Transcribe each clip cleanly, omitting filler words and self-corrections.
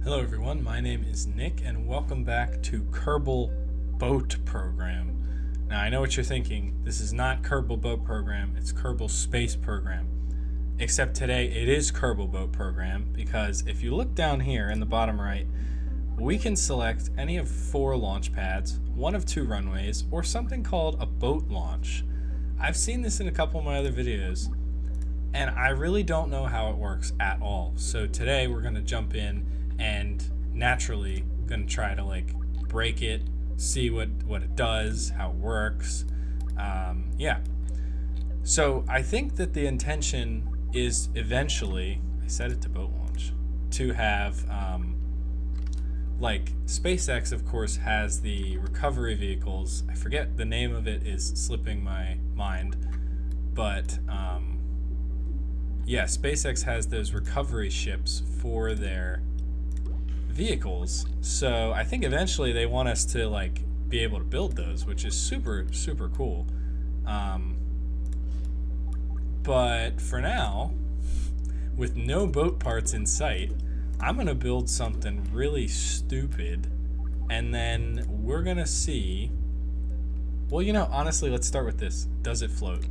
Hello everyone, my name is Nick and welcome back to Kerbal Boat Program. Now I know what you're thinking, this is not Kerbal Boat Program, it's Kerbal Space Program. Except today it is Kerbal Boat Program because if you look down here in the bottom right, we can select any of 4 launch pads, one of 2 runways, or something called a boat launch. I've seen this in a couple of my other videos and I really don't know how it works at all. So today we're going to jump in and naturally gonna try to break it, see what it does, how it works. Yeah. So I think that the intention is eventually, I set it to boat launch, to have SpaceX of course has the recovery vehicles. I forget the name of it, is slipping my mind, but yeah, SpaceX has those recovery ships for their vehicles, so I think eventually they want us to be able to build those, which is super cool. But for now, with no boat parts in sight, I'm gonna build something really stupid and then we're gonna see. Well, honestly, let's start with this. Does it float?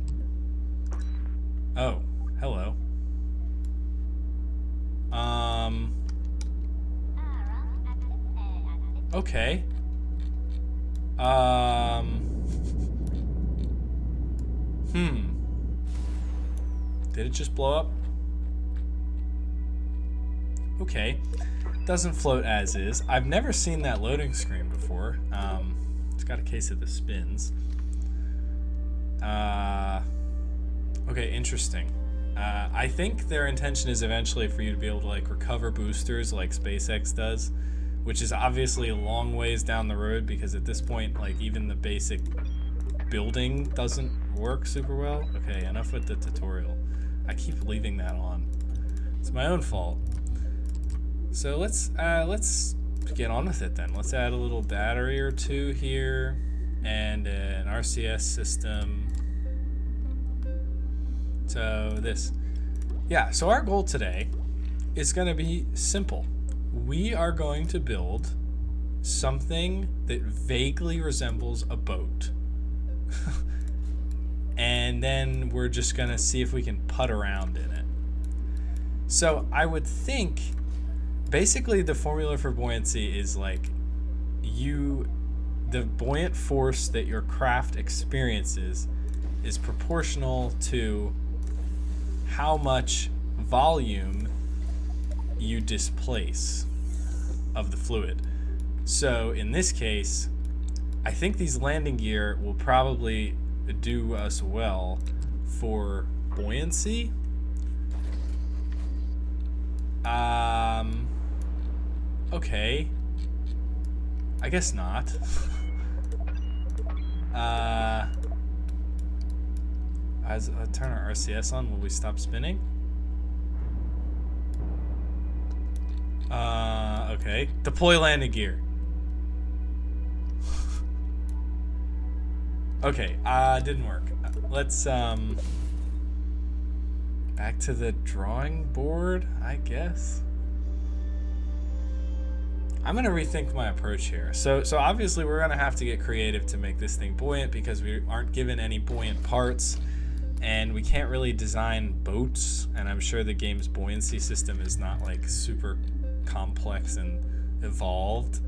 Oh, hello. Okay. Did it just blow up? Okay. Doesn't float as is. I've never seen that loading screen before. It's got a case of the spins. Okay, interesting. I think their intention is eventually for you to be able to recover boosters like SpaceX does, which is obviously a long ways down the road because at this point even the basic building doesn't work super well. Okay, enough with the tutorial. I keep leaving that on. It's my own fault. So let's get on with it then. Let's add a little battery or 2 here and an RCS system. So this. Yeah, so our goal today is going to be simple. We are going to build something that vaguely resembles a boat. And then we're just going to see if we can putt around in it. So I would think basically the formula for buoyancy is the buoyant force that your craft experiences is proportional to how much volume you displace of the fluid. So in this case, I think these landing gear will probably do us well for buoyancy. Okay. I guess not. As I turn our RCS on, will we stop spinning? Okay. Deploy landing gear. Okay, didn't work. Let's, back to the drawing board, I guess. I'm gonna rethink my approach here. So obviously we're gonna have to get creative to make this thing buoyant because we aren't given any buoyant parts and we can't really design boats, and I'm sure the game's buoyancy system is not super complex and evolved.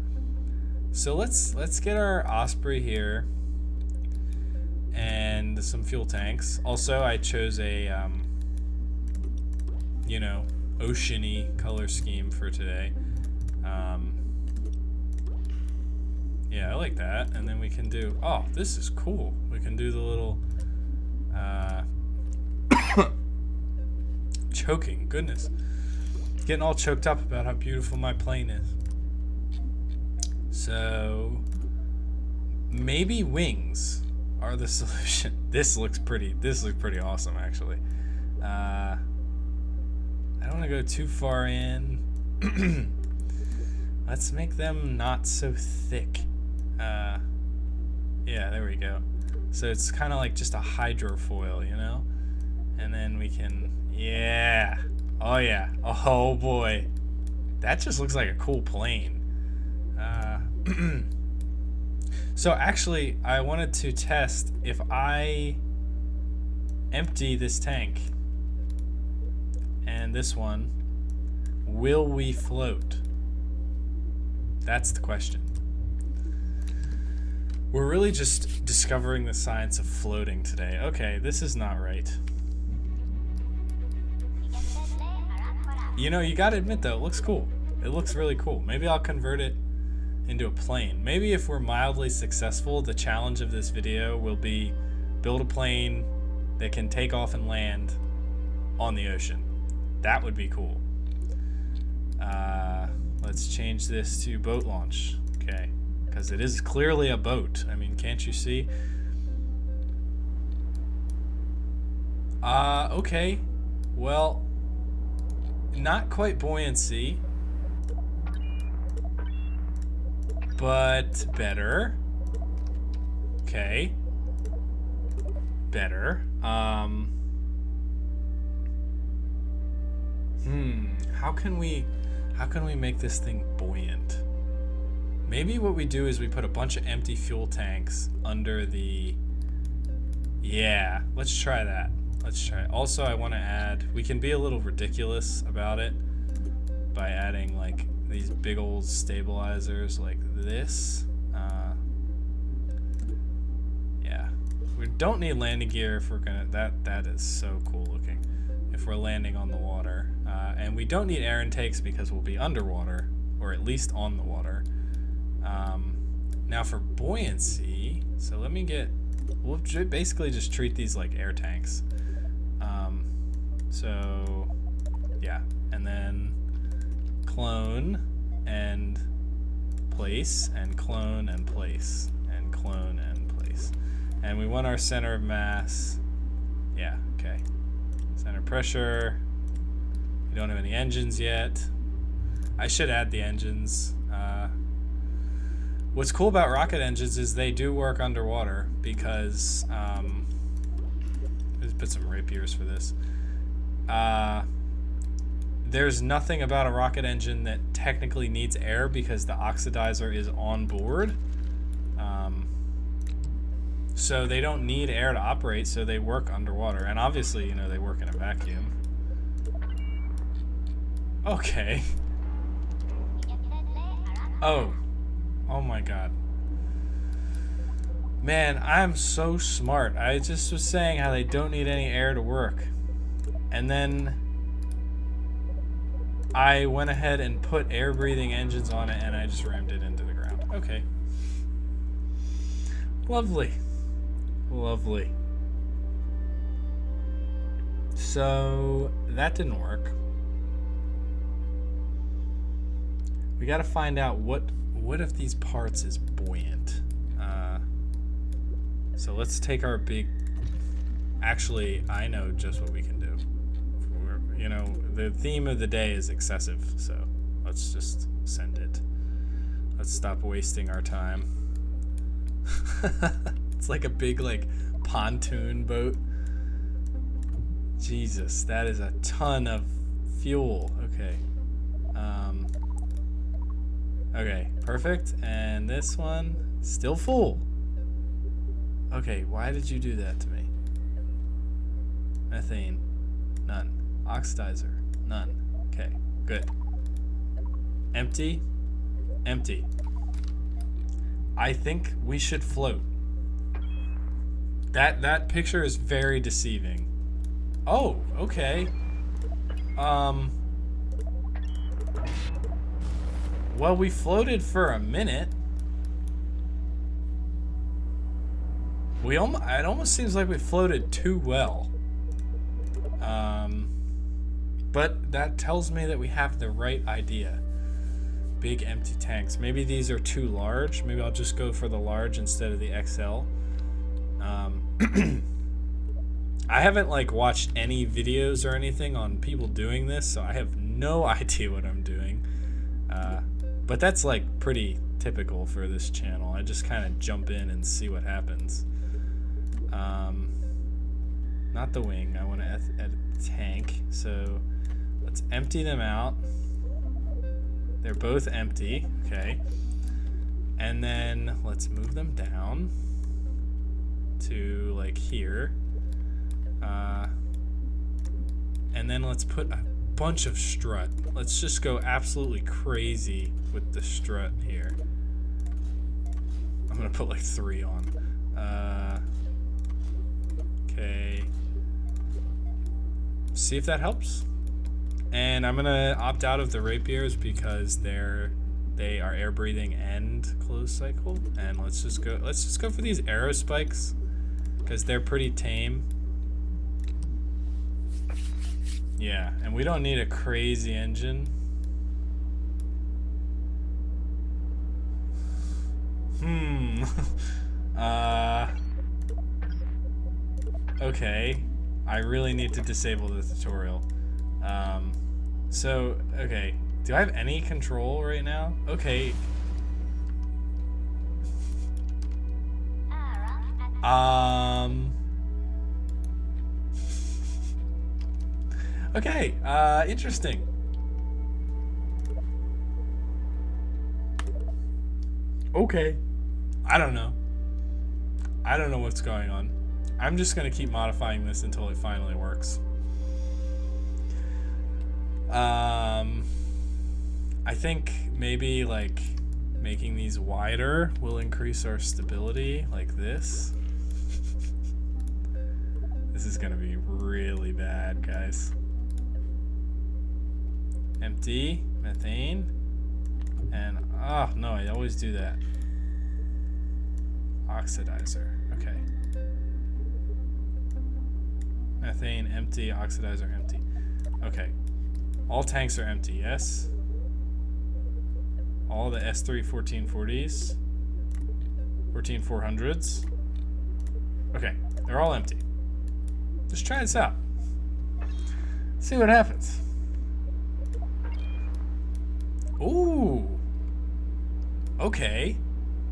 So let's get our Osprey here and some fuel tanks. Also, I chose a ocean-y color scheme for today. Yeah, I like that. And then we can do, oh, this is cool. We can do the little choking, goodness. Getting all choked up about how beautiful my plane is. So maybe wings are the solution. This looks pretty awesome actually. I don't want to go too far in. Let's make them not so thick. Yeah, there we go. So it's kind of just a hydrofoil, and then we can, yeah. Oh yeah. Oh boy. That just looks like a cool plane. So actually, I wanted to test if I empty this tank and this one, will we float? That's the question. We're really just discovering the science of floating today. Okay, this is not right. You know, you gotta admit though, it looks cool. It looks really cool. Maybe I'll convert it into a plane. Maybe if we're mildly successful, the challenge of this video will be build a plane that can take off and land on the ocean. That would be cool. Let's change this to boat launch. Okay, because it is clearly a boat. I mean, can't you see? Okay. Well, not quite buoyancy, but better. Okay. Better. How can we make this thing buoyant? Maybe what we do is we put a bunch of empty fuel tanks under the... Yeah, let's try that. Let's try it. Also, I want to add... We can be a little ridiculous about it by adding, like, these big old stabilizers like this. Yeah. We don't need landing gear if we're gonna... That is so cool looking. If we're landing on the water. And we don't need air intakes because we'll be underwater, or at least on the water. Now for buoyancy, so let me get... We'll basically just treat these like air tanks. So, yeah. And then clone and place, and clone and place, and clone and place. And we want our center of mass. Yeah, okay. Center pressure. We don't have any engines yet. I should add the engines. What's cool about rocket engines is they do work underwater because let's put some rapiers for this. There's nothing about a rocket engine that technically needs air because the oxidizer is on board. So they don't need air to operate, so they work underwater. And obviously, you know, they work in a vacuum. Okay. Oh. Oh my god. Man, I'm so smart. I just was saying how they don't need any air to work. And then I went ahead and put air-breathing engines on it and I just rammed it into the ground. Okay. Lovely. Lovely. So, that didn't work. We gotta find out what of these parts is buoyant. So let's take our big... Actually, I know just what we can do. You know, the theme of the day is excessive, so let's just send it. Let's stop wasting our time. It's like a big, like, pontoon boat. Jesus, that is a ton of fuel. Okay. Okay, perfect. And this one, still full. Okay, why did you do that to me? Methane, none. Oxidizer, none. Okay, good. Empty, empty. I think we should float. That picture is very deceiving. Oh, okay. Well, we floated for a minute. It almost seems like we floated too well. But that tells me that we have the right idea. Big empty tanks. Maybe these are too large. Maybe I'll just go for the large instead of the XL. I haven't like watched any videos or anything on people doing this, so I have no idea what I'm doing. But that's like pretty typical for this channel. I just kind of jump in and see what happens. Not the wing. I want to add a tank. So let's empty them out. They're both empty. Okay. And then let's move them down to like here. And then let's put a bunch of strut. Let's just go absolutely crazy with the strut here. I'm gonna put like 3 on. Okay. See if that helps. And I'm gonna opt out of the rapiers because they are air breathing and closed cycle. And let's just go for these arrow spikes because they're pretty tame. Yeah, and we don't need a crazy engine. Okay. I really need to disable the tutorial. Okay. Do I have any control right now? Okay. Okay, interesting. Okay. I don't know. I don't know what's going on. I'm just gonna keep modifying this until it finally works. I think maybe like making these wider will increase our stability like this. This is gonna be really bad, guys. Empty, methane, and oh no, I always do that. Oxidizer, okay. Methane, empty, oxidizer, empty. Okay. All tanks are empty, yes? All the S3 1440s. 14400s. Okay, they're all empty. Just try this out. See what happens. Ooh. Okay.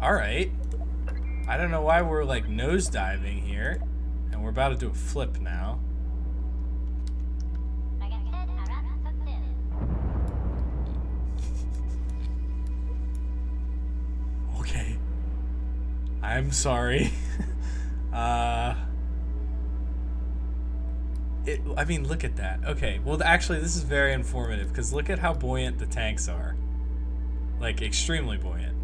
Alright. I don't know why we're like nosediving here. And we're about to do a flip now. Okay. I'm sorry. I mean, look at that. Okay, well, actually, this is very informative because look at how buoyant the tanks are. Like, extremely buoyant.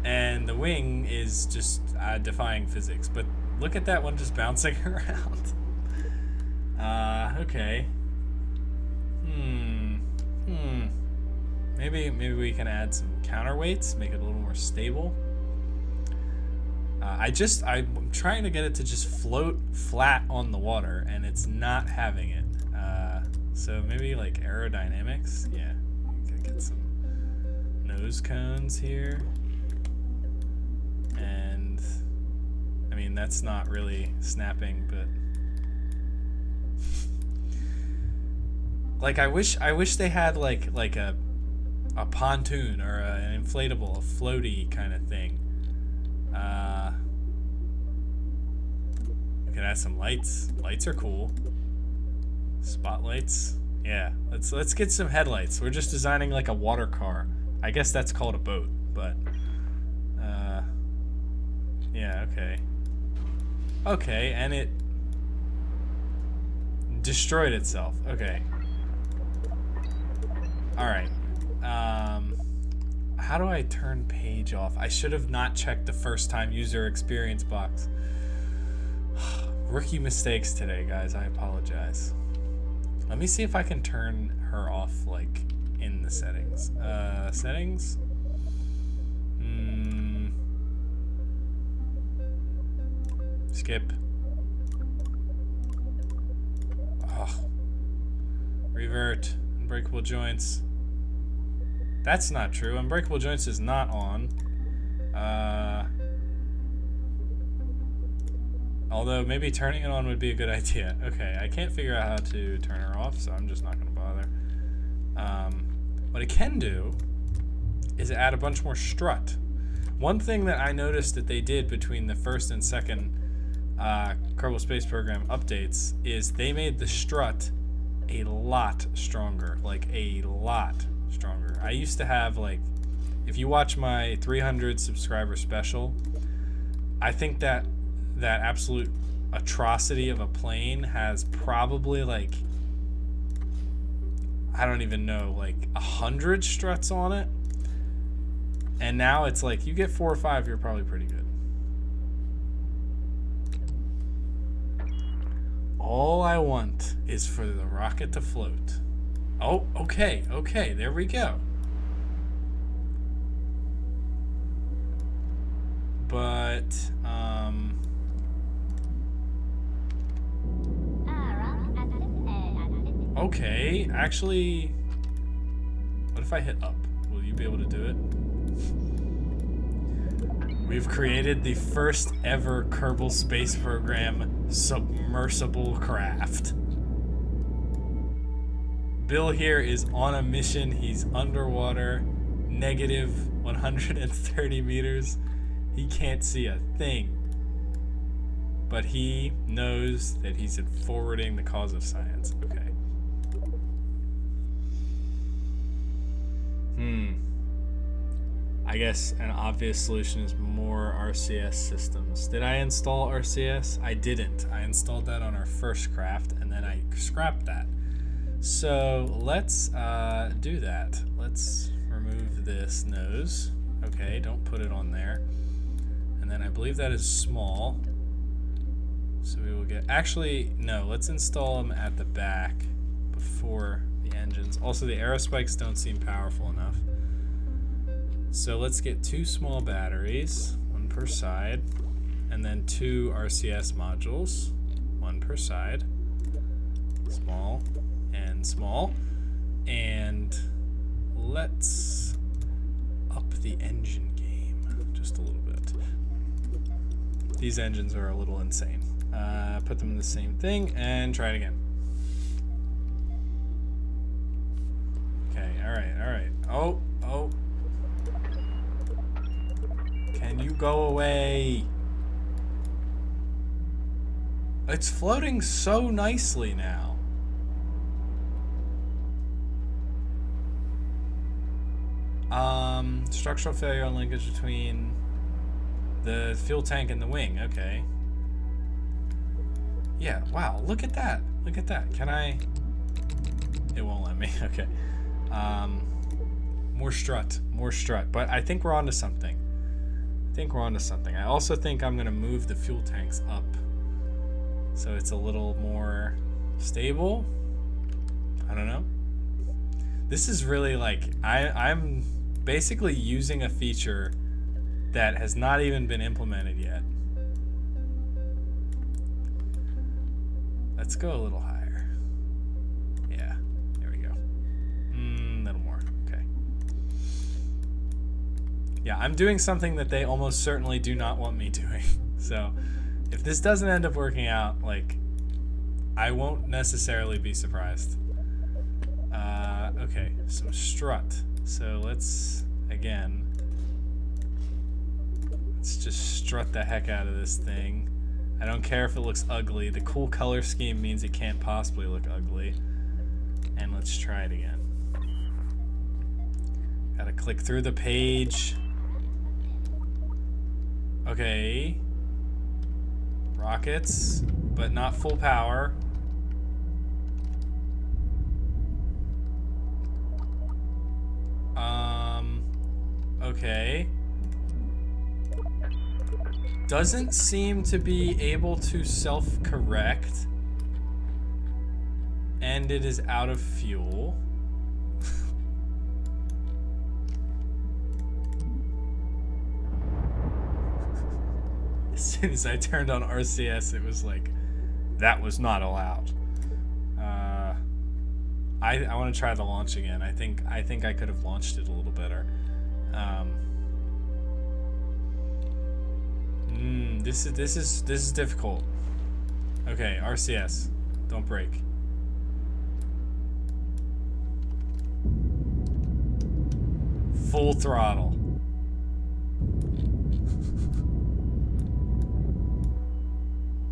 And the wing is just defying physics. But look at that one just bouncing around. Okay. Maybe we can add some counterweights, make it a little more stable. I'm trying to get it to just float flat on the water, and it's not having it. So maybe like aerodynamics. Yeah, get some nose cones here. And I mean, that's not really snapping, but like I wish they had like a pontoon or an inflatable, a floaty kind of thing. We could add some lights. Lights are cool. Spotlights. Yeah, let's get some headlights. We're just designing like a water car. I guess that's called a boat, but yeah, okay. Okay, and it destroyed itself. Okay. Alright. How do I turn page off? I should have not checked the first time user experience box. Rookie mistakes today, guys. I apologize. Let me see if I can turn her off, like, in the settings. Settings? Skip. Oh. Revert. Unbreakable joints. That's not true. Unbreakable joints is not on. Although maybe turning it on would be a good idea. Okay, I can't figure out how to turn her off, so I'm just not going to bother. What I can do is add a bunch more strut. One thing that I noticed that they did between the first and second Kerbal Space Program updates is they made the strut a lot stronger, like a lot stronger. I used to have, like, if you watch my 300 subscriber special, I think that absolute atrocity of a plane has probably, like, I don't even know, like 100 struts on it. And now it's like you get 4 or 5, you're probably pretty good. All I want is for the rocket to float. Oh, okay, there we go. But, okay, actually, what if I hit up? Will you be able to do it? We've created the first ever Kerbal Space Program submersible craft. Bill here is on a mission. He's underwater, negative 130 meters. He can't see a thing. But he knows that he's forwarding the cause of science. Okay. I guess an obvious solution is more RCS systems. Did I install RCS? I didn't. I installed that on our first craft, and then I scrapped that. So let's do that. Let's remove this nose. Okay, don't put it on there. And then I believe that is small. So we will get... Actually, no. Let's install them at the back before the engines. Also, the aerospikes don't seem powerful enough. So let's get 2 small batteries, 1 per side, and then 2 RCS modules, 1 per side, small and small, and let's up the engine game just a little bit. These engines are a little insane. Put them in the same thing and try it again. Okay, all right. Oh. Can you go away? It's floating so nicely now. Structural failure on linkage between the fuel tank and the wing. Okay. Yeah, wow, look at that. Look at that. Can I... It won't let me. Okay. More strut. But I think we're onto something. I also think I'm gonna move the fuel tanks up so it's a little more stable. I don't know. This is really like I'm basically using a feature that has not even been implemented yet. Let's go a little higher. Yeah, there we go. A little more. Okay. Yeah, I'm doing something that they almost certainly do not want me doing. So if this doesn't end up working out, like, I won't necessarily be surprised. Okay, some strut. So let's just strut the heck out of this thing. I don't care if it looks ugly. The cool color scheme means it can't possibly look ugly. And let's try it again. Gotta click through the page. Okay. Rockets, but not full power. Okay. Doesn't seem to be able to self-correct. And it is out of fuel. As soon as I turned on RCS, it was like, that was not allowed. I want to try the launch again. I think I could have launched it a little better. This is difficult. Okay, RCS, don't break. Full throttle.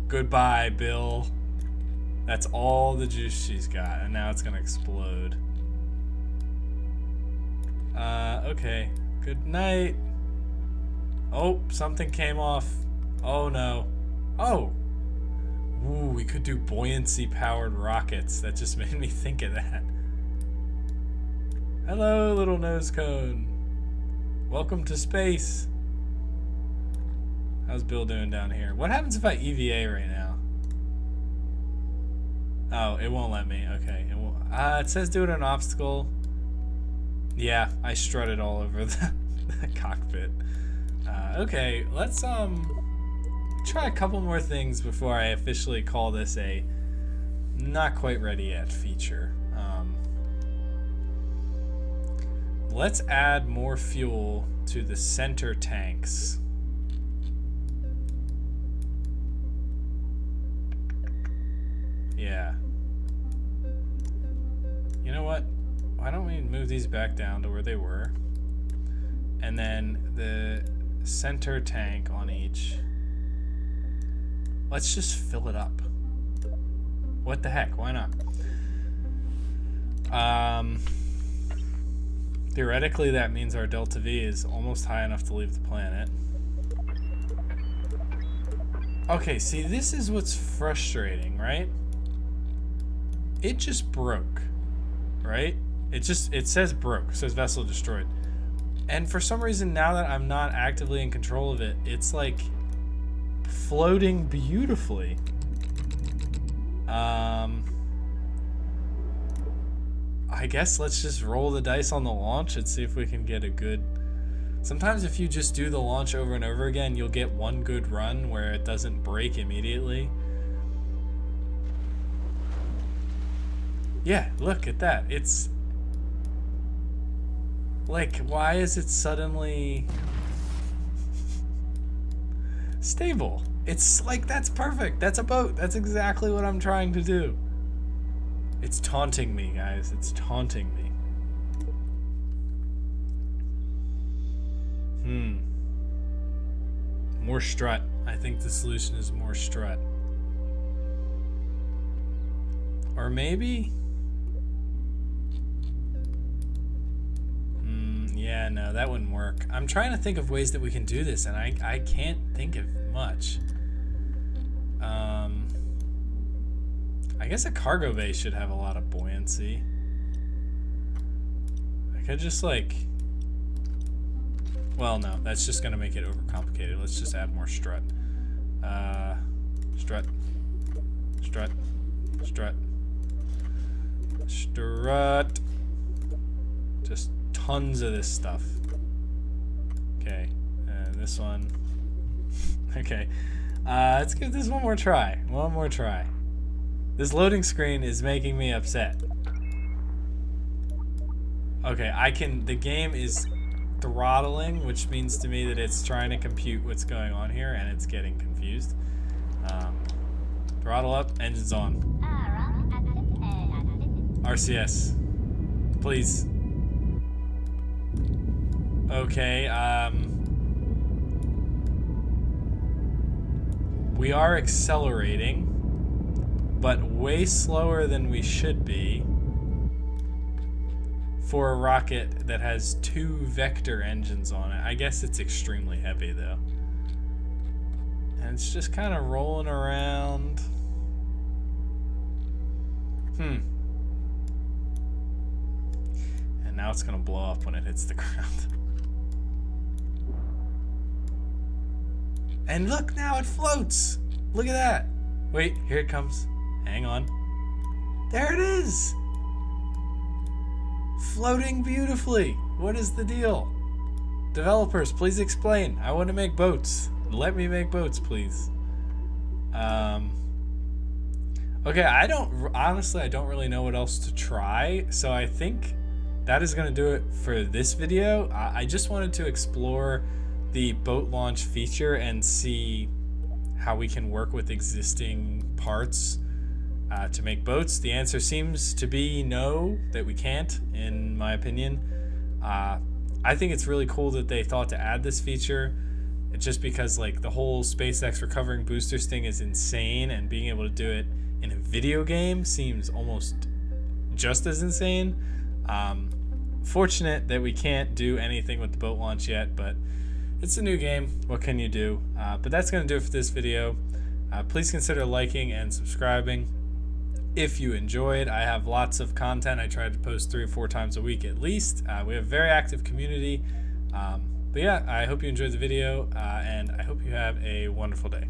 Goodbye, Bill. That's all the juice she's got, and now it's gonna explode. Okay. Good night. Oh, something came off. Oh no. Oh! Ooh, we could do buoyancy-powered rockets. That just made me think of that. Hello, little nose cone. Welcome to space. How's Bill doing down here? What happens if I EVA right now? Oh, it won't let me. Okay. It says do it on an obstacle. Yeah, I strutted all over the cockpit. Okay, let's try a couple more things before I officially call this a not quite ready yet feature. Let's add more fuel to the center tanks. Yeah. You know what? Why don't we move these back down to where they were? And then the center tank on each. Let's just fill it up. What the heck? Why not? Theoretically, that means our delta V is almost high enough to leave the planet. Okay, see, this is what's frustrating, right? It just broke, right? It says broke, it says vessel destroyed. And for some reason, now that I'm not actively in control of it, it's like floating beautifully. I guess let's just roll the dice on the launch and see if we can get a good... Sometimes if you just do the launch over and over again, you'll get one good run where it doesn't break immediately. Yeah, look at that. It's... like, why is it suddenly... stable? It's like, that's perfect. That's a boat. That's exactly what I'm trying to do. It's taunting me, guys. It's taunting me. More strut. I think the solution is more strut. Or maybe... yeah, no, that wouldn't work. I'm trying to think of ways that we can do this, and I can't think of much. I guess a cargo bay should have a lot of buoyancy. I could just like... well, no, that's just going to make it overcomplicated. Let's just add more strut. Strut. Strut. Strut. Strut. Just tons of this stuff. Okay, and this one. Okay, let's give this one more try. One more try. This loading screen is making me upset. Okay, the game is throttling, which means to me that it's trying to compute what's going on here, and it's getting confused. Throttle up, engines on. RCS, please. Okay, we are accelerating, but way slower than we should be for a rocket that has 2 vector engines on it. I guess it's extremely heavy though. And it's just kind of rolling around. And now it's gonna blow up when it hits the ground. And look, now it floats. Look at that. Wait, here it comes. Hang on. There it is. Floating beautifully. What is the deal? Developers, please explain. I want to make boats. Let me make boats, please. Okay, honestly, I don't really know what else to try. So I think that is going to do it for this video. I just wanted to explore the boat launch feature and see how we can work with existing parts to make boats. The answer seems to be no, that we can't, in my opinion. I think it's really cool that they thought to add this feature. just because like the whole SpaceX recovering boosters thing is insane, and being able to do it in a video game seems almost just as insane. Fortunate that we can't do anything with the boat launch yet, but it's a new game. What can you do? But that's going to do it for this video. Please consider liking and subscribing if you enjoyed. I have lots of content. I try to post 3 or 4 times a week at least. We have a very active community. But yeah, I hope you enjoyed the video, and I hope you have a wonderful day.